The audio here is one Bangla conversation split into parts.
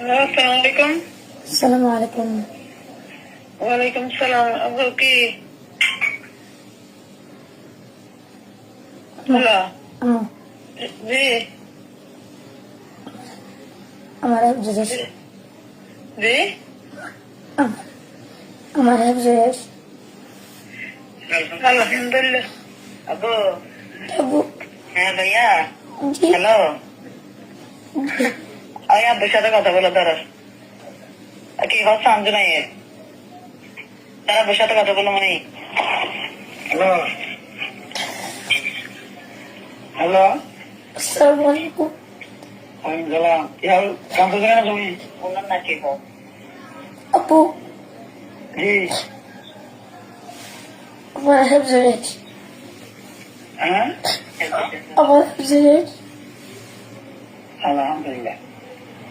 আসসালামাইকুম। আসসালামু আলাইকুম। ওয়ালাইকুম সালাম। আবু কি হ্যালো? আম্মু জি আমার এক জিনিস জি আমার এক জিনিস আলহামদুলিল্লাহ। আবু আব্বু। হ্যাঁ ভাইয়া। জি হ্যালো, জি আমি আব্বুর সাথে কথা বলে ধরো কি হচ্ছে আনজু নাই তার আব্বুর সাথে কথা বলো মানে। হ্যালো হ্যালো, আসসালামু আলাইকুম। আমি গেলাম কি হল কামতে না তুমি বললাম না কি হোক। আব্বু জি আমার এক জিনিস হ্যাঁ আমার এক জিনিস আলহামদুলিল্লাহ।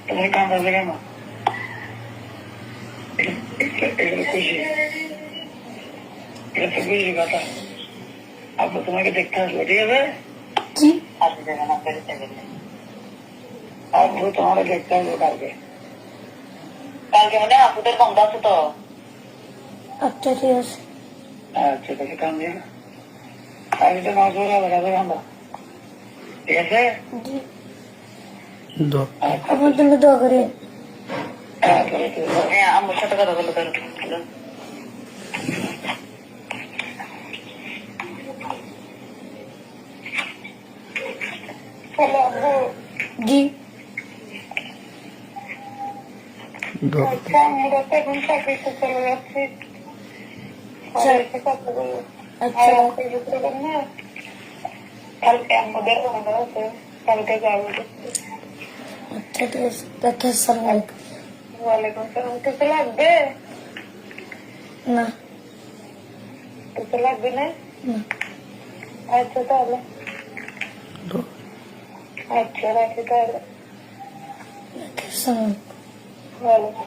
তুমি কামতে কেন? এগুলো খুশি, এটা তো খুশি কথা। আব্বু তোমাকে দেখতে আসবো, ঠিক আছে? জি আব্বু তোমাকে দেখতে আসবো কালকে। কালকে মানে আপুদের বন্ধ আছে তো। আচ্ছা ঠিক আছে। আচ্ছা তাহলে কাম দিয়ে আগে তো মাছ ধরে হবে কাজে কান্দা, ঠিক আছে? জি আচ্ছা আমার জন্য দোয়া করেন। হ্যাঁ আম্মুর সাথে কথা বলো ধরো। হ্যালো আব্বু। জি আচ্ছা আমরা তো এখন চাকরিতে চলে যাচ্ছি। কথা বলবো। আচ্ছা না কালকে আমাদের বন্ধ আছে, কালকে যাবো। আচ্ছা ঠিক আছে। আচ্ছা আসসালামু আলাইকুম। ওয়ালাইকুম সালাম। কিছু লাগবে? না কিছু লাগবে না? না আচ্ছা তাহলে আচ্ছা রাখি তাহলে। আসসালামু আলাইকুম। ওয়ালাইকুম